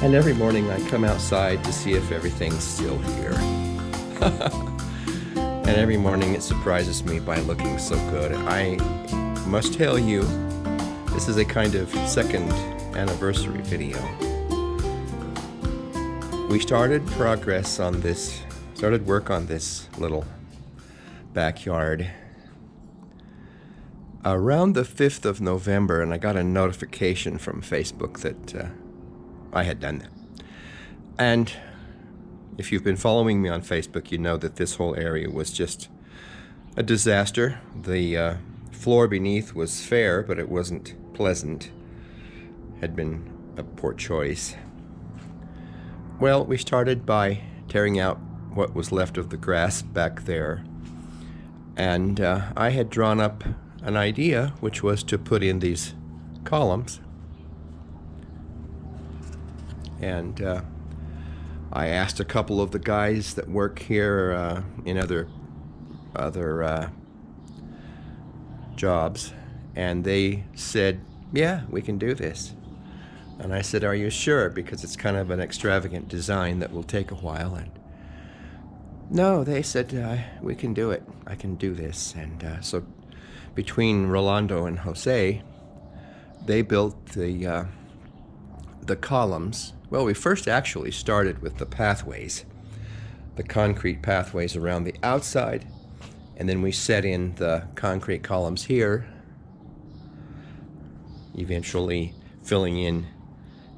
And every morning I come outside to see if everything's still here. And every morning it surprises me by looking so good. I must tell you, this is a kind of second anniversary video. We started work on this little backyard around the 5th of November, and I got a notification from Facebook that I had done that. And if you've been following me on Facebook, you know that this whole area was just a disaster. The floor beneath was fair, but it wasn't pleasant. Had been a poor choice. Well, we started by tearing out what was left of the grass back there. And I had drawn up an idea, which was to put in these columns. And I asked a couple of the guys that work here in other jobs, and they said, yeah, we can do this. And I said, are you sure? Because it's kind of an extravagant design that will take a while. And no, they said, we can do it. I can do this. And so between Rolando and Jose, they built the columns. Well, we first actually started with the pathways, the concrete pathways around the outside, and then we set in the concrete columns here, eventually filling in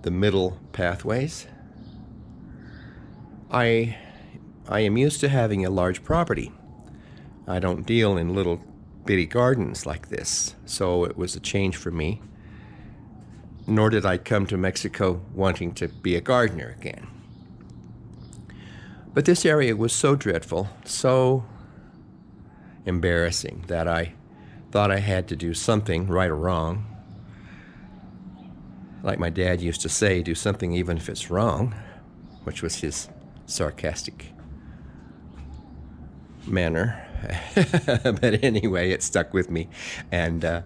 the middle pathways. I am used to having a large property. I don't deal in little bitty gardens like this, so it was a change for me. Nor did I come to Mexico wanting to be a gardener again. But this area was so dreadful, so embarrassing, that I thought I had to do something, right or wrong. Like my dad used to say, do something even if it's wrong, which was his sarcastic manner. But anyway, it stuck with me. And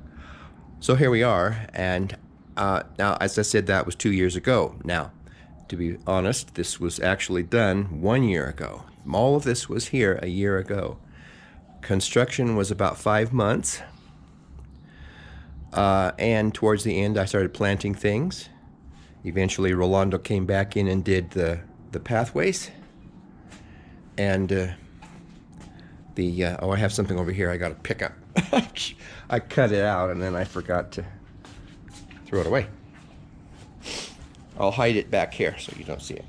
so here we are. And now, as I said, that was 2 years ago. Now, to be honest, this was actually done 1 year ago. All of this was here a year ago. Construction was about 5 months. And towards the end, I started planting things. Eventually, Rolando came back in and did the pathways. And I have something over here I got to pick up. I cut it out, and then I forgot to throw it away. I'll hide it back here so you don't see it.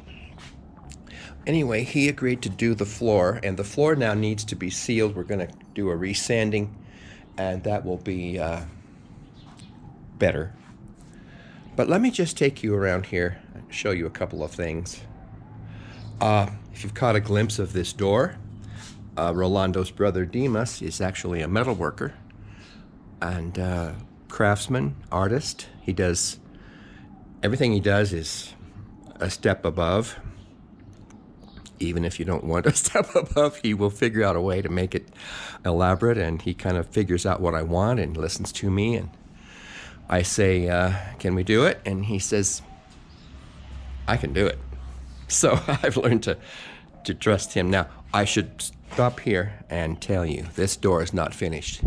Anyway, he agreed to do the floor, and the floor now needs to be sealed. We're going to do a resanding, and that will be better. But let me just take you around here and show you a couple of things. If you've caught a glimpse of this door, Rolando's brother Dimas is actually a metal worker and craftsman, artist. He does everything he does is a step above. Even if you don't want a step above, he will figure out a way to make it elaborate, and he kind of figures out what I want and listens to me, and I say, can we do it? And he says, I can do it. So I've learned to trust him. Now, I should stop here and tell you, this door is not finished.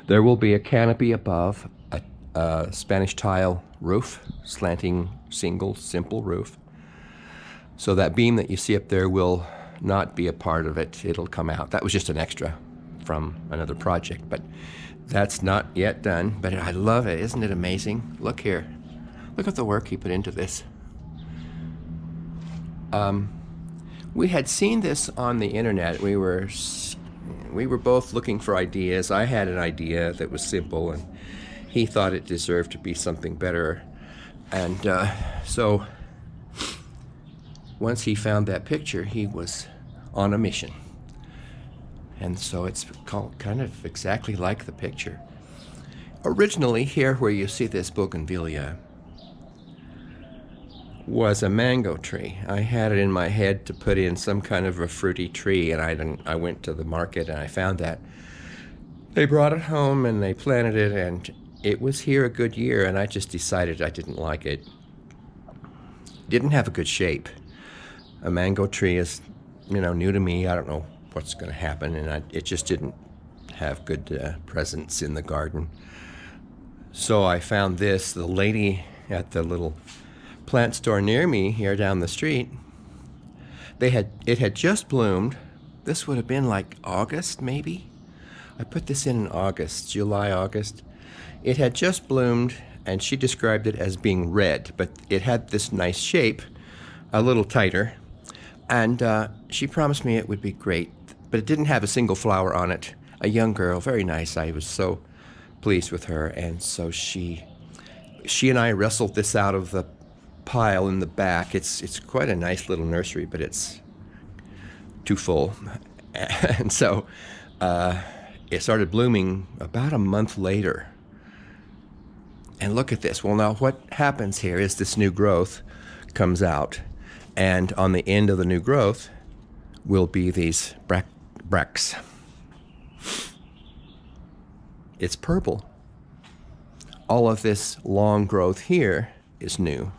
There will be a canopy above, a Spanish tile roof, slanting, single, simple roof. So that beam that you see up there will not be a part of it. It'll come out. That was just an extra from another project, but that's not yet done. But I love it. Isn't it amazing? Look here. Look at the work he put into this. We had seen this on the internet. We were both looking for ideas. I had an idea that was simple, and he thought it deserved to be something better. And so once he found that picture, he was on a mission. And so it's kind of exactly like the picture. Originally, here where you see this bougainvillea was a mango tree. I had it in my head to put in some kind of a fruity tree, and I went to the market and I found that. They brought it home and they planted it, and it was here a good year, and I just decided I didn't like it. didn't have a good shape. A mango tree is, new to me. I don't know what's going to happen, and it just didn't have good presence in the garden. So I found this. The lady at the little plant store near me here down the street, it had just bloomed. This would have been like August, maybe. I put this in August, July, August. It had just bloomed, and she described it as being red, but it had this nice shape, a little tighter, and she promised me it would be great, but it didn't have a single flower on it. A young girl, very nice. I was so pleased with her, and so she and I wrestled this out of the pile in the back. It's quite a nice little nursery, but it's too full, and so it started blooming about a month later. And look at this. Well, now what happens here is this new growth comes out, and on the end of the new growth will be these bracts. It's purple. All of this long growth here is new.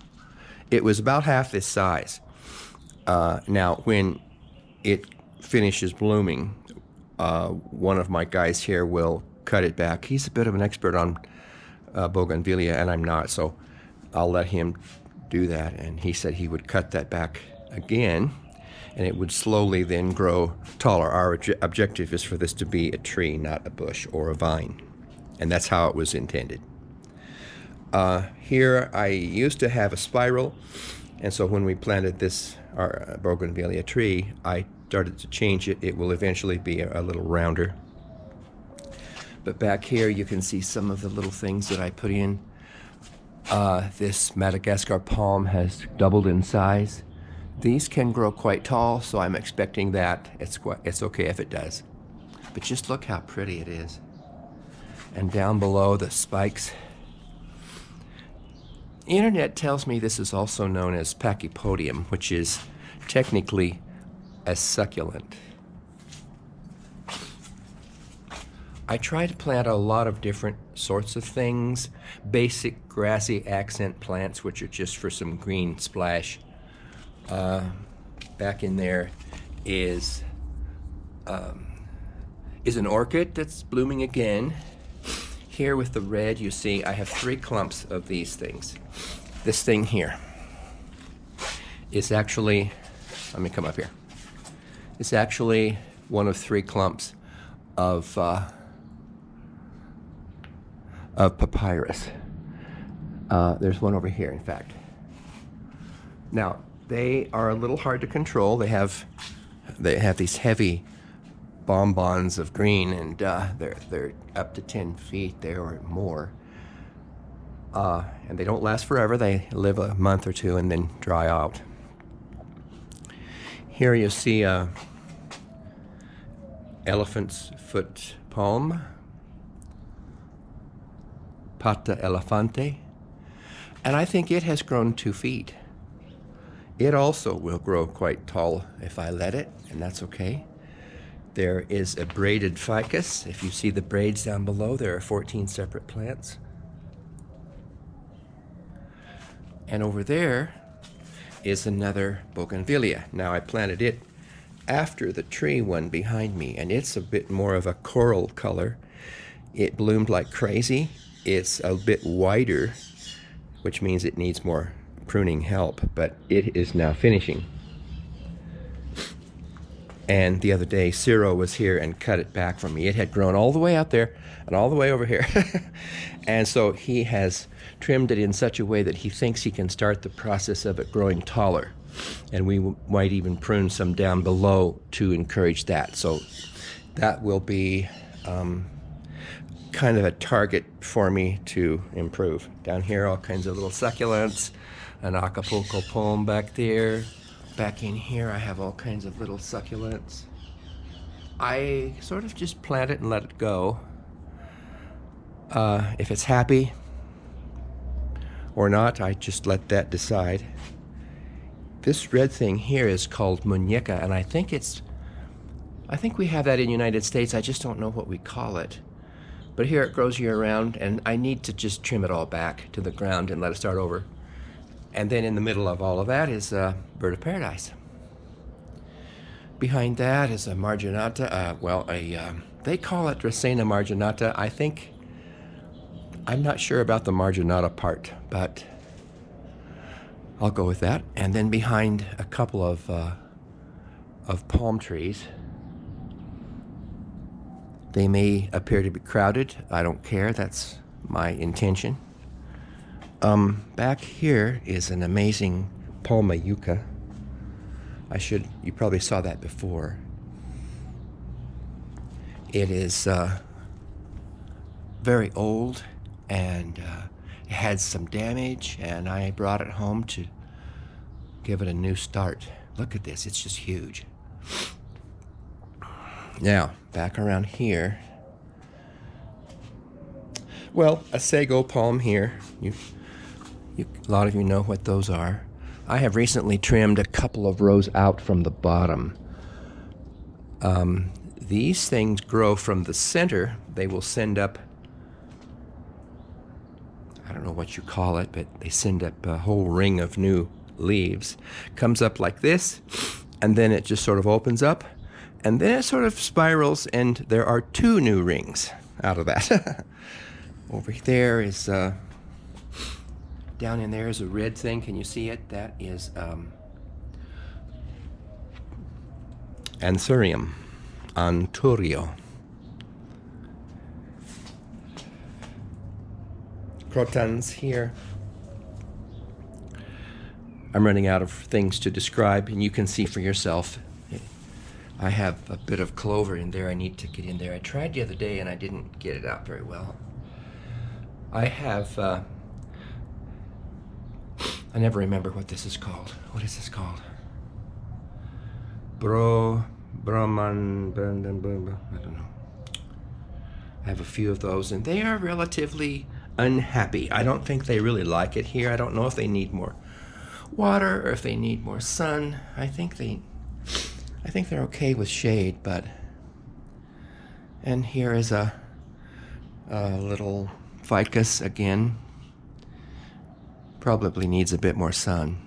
It was about half this size. Now, when it finishes blooming, one of my guys here will cut it back. He's a bit of an expert on bougainvillea, and I'm not, so I'll let him do that. And he said he would cut that back again, and it would slowly then grow taller. Our objective is for this to be a tree, not a bush or a vine, and that's how it was intended. Here I used to have a spiral, and so when we planted this our bougainvillea tree, I started to change it. It will eventually be a little rounder. But back here you can see some of the little things that I put in. This Madagascar palm has doubled in size. These can grow quite tall, so I'm expecting that. It's okay if it does. But just look how pretty it is. And down below, the spikes. The internet tells me this is also known as pachypodium, which is technically a succulent. I try to plant a lot of different sorts of things. Basic grassy accent plants, which are just for some green splash. Back in there is an orchid that's blooming again. Here with the red, you see I have 3 clumps of these things. This thing here is actually, let me come up here. It's actually one of 3 clumps of papyrus. There's one over here, in fact. Now, they are a little hard to control. They have these heavy bonbons of green, and they're up to 10 feet there or more. And they don't last forever. They live a month or 2 and then dry out. Here you see a elephant's foot palm, Pata elefante, and I think it has grown 2 feet. It also will grow quite tall if I let it, and that's okay. There is a braided ficus. If you see the braids down below, there are 14 separate plants. And over there is another bougainvillea. Now I planted it after the tree one behind me, and it's a bit more of a coral color. It bloomed like crazy. It's a bit wider, which means it needs more pruning help, but it is now finishing. And the other day, Ciro was here and cut it back from me. It had grown all the way out there and all the way over here. And so he has trimmed it in such a way that he thinks he can start the process of it growing taller. And we might even prune some down below to encourage that. So that will be kind of a target for me to improve. Down here, all kinds of little succulents, an Acapulco palm back there. Back in here, I have all kinds of little succulents. I sort of just plant it and let it go. If it's happy or not, I just let that decide. This red thing here is called muñeca, and I think we have that in the United States. I just don't know what we call it. But here it grows year round, and I need to just trim it all back to the ground and let it start over. And then in the middle of all of that is a bird of paradise. Behind that is a marginata. They call it Dracaena marginata. I'm not sure about the marginata part, but I'll go with that. And then behind a couple of palm trees. They may appear to be crowded. I don't care. That's my intention. Back here is an amazing Palma yucca. You probably saw that before. It is very old and it had some damage, and I brought it home to give it a new start. Look at this, it's just huge. Now, back around here. Well, a sago palm here. A lot of you know what those are. I have recently trimmed a couple of rows out from the bottom. These things grow from the center. They will send up, I don't know what you call it, but they send up a whole ring of new leaves. Comes up like this, and then it just sort of opens up, and then it sort of spirals, and there are 2 new rings out of that. Over there is, down in there is a red thing. Can you see it? That is Anthurium, Anturio. Crotons here. I'm running out of things to describe, and you can see for yourself. I have a bit of clover in there. I need to get in there. I tried the other day and I didn't get it out very well. I have, I never remember what this is called. What is this called? Brahman, I don't know. I have a few of those, and they are relatively unhappy. I don't think they really like it here. I don't know if they need more water or if they need more sun. I think they're okay with shade, but... And here is a little ficus again. Probably needs a bit more sun.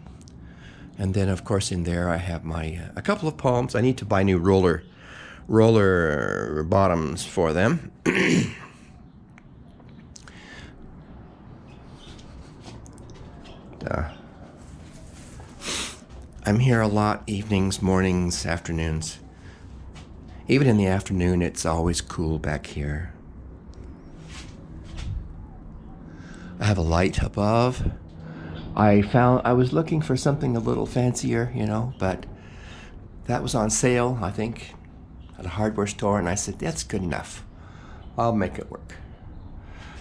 And then, of course, in there I have my a couple of palms. I need to buy new roller bottoms for them. I'm here a lot, evenings, mornings, afternoons. Even in the afternoon, it's always cool back here. I have a light above. I was looking for something a little fancier, you know, but that was on sale, I think, at a hardware store, and I said, that's good enough. I'll make it work.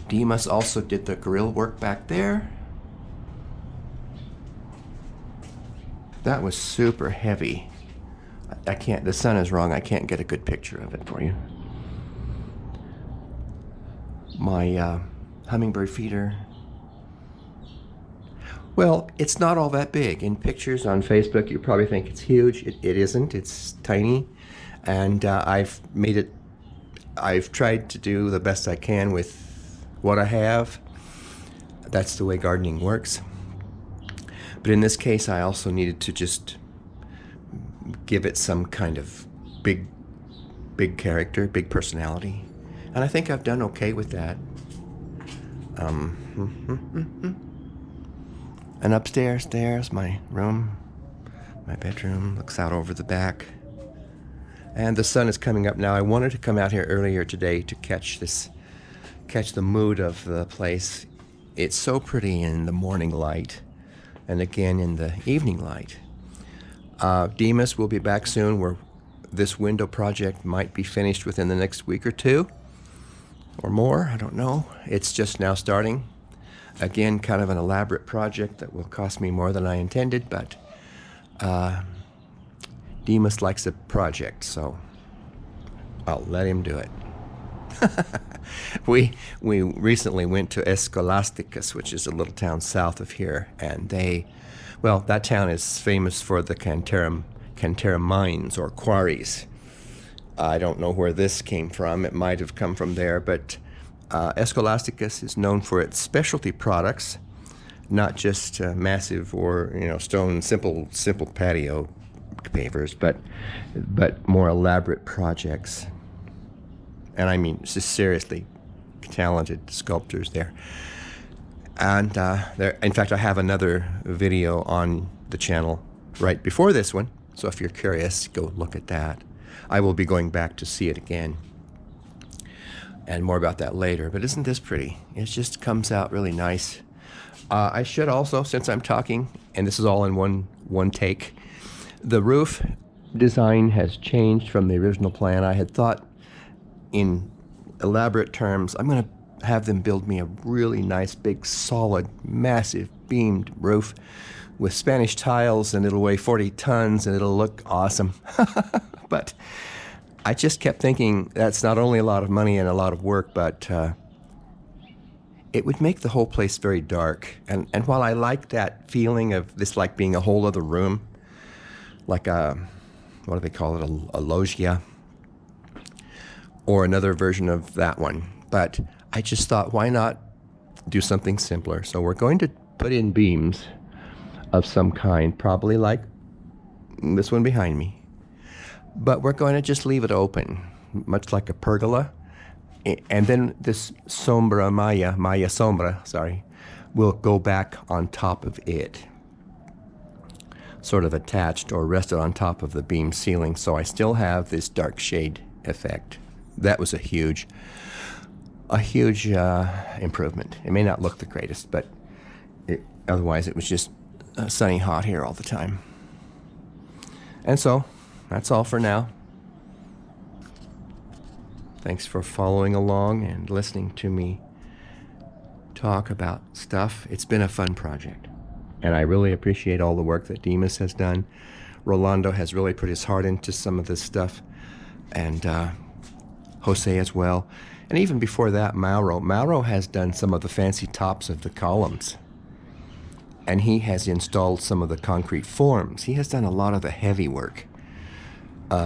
Demas also did the grill work back there. That was super heavy. I can't, the sun is wrong, I can't get a good picture of it for you. My hummingbird feeder. Well, it's not all that big. In pictures on Facebook, you probably think it's huge. It isn't, it's tiny. And I've tried to do the best I can with what I have. That's the way gardening works. But in this case, I also needed to just give it some kind of big character, big personality. And I think I've done okay with that. And upstairs, there's my room, my bedroom, looks out over the back. And the sun is coming up now. I wanted to come out here earlier today to catch the mood of the place. It's so pretty in the morning light, and again in the evening light. Demas will be back soon, where this window project might be finished within the next week or two, or more, I don't know. It's just now starting. Again, kind of an elaborate project that will cost me more than I intended, but Demas likes a project, so I'll let him do it. We recently went to Escolasticus, which is a little town south of here, and that town is famous for the Cantera mines or quarries. I don't know where this came from. It might have come from there, but Escolasticus is known for its specialty products, not just massive or stone simple patio pavers, but more elaborate projects. And I mean, just seriously talented sculptors there. And in fact, I have another video on the channel right before this one. So if you're curious, go look at that. I will be going back to see it again. And more about that later. But isn't this pretty? It just comes out really nice. I should also, since I'm talking, and this is all in one take, the roof design has changed from the original plan. I had thought in elaborate terms, I'm going to have them build me a really nice, big, solid, massive beamed roof with Spanish tiles, and it'll weigh 40 tons and it'll look awesome. But I just kept thinking that's not only a lot of money and a lot of work, but it would make the whole place very dark. And while I like that feeling of this like being a whole other room, like a, what do they call it, a loggia, or another version of that one. But I just thought, why not do something simpler? So we're going to put in beams of some kind, probably like this one behind me. But we're going to just leave it open, much like a pergola. And then this Maya sombra, sorry, will go back on top of it, sort of attached or rested on top of the beam ceiling. So I still have this dark shade effect. That was a huge improvement. It may not look the greatest, but otherwise it was just sunny hot here all the time. And so that's all for now. Thanks for following along and listening to me talk about stuff. It's been a fun project, and I really appreciate all the work that Dimas has done. Rolando has really put his heart into some of this stuff, and Jose as well. And even before that, Mauro has done some of the fancy tops of the columns, and he has installed some of the concrete forms. He has done a lot of the heavy work.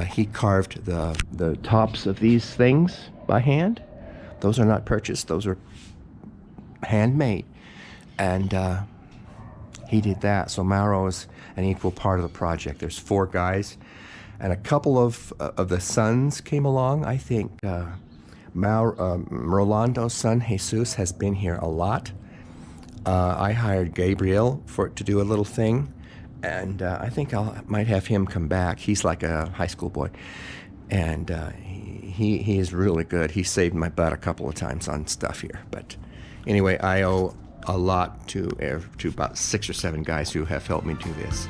He carved the tops of these things by hand. Those are not purchased. Those are handmade. And he did that. So Mauro is an equal part of the project. There's 4 guys. And a couple of the sons came along. I think Rolando's son, Jesus, has been here a lot. I hired Gabriel to do a little thing. And I think I might have him come back. He's like a high school boy. And he is really good. He saved my butt a couple of times on stuff here. But anyway, I owe a lot to about 6 or 7 guys who have helped me do this.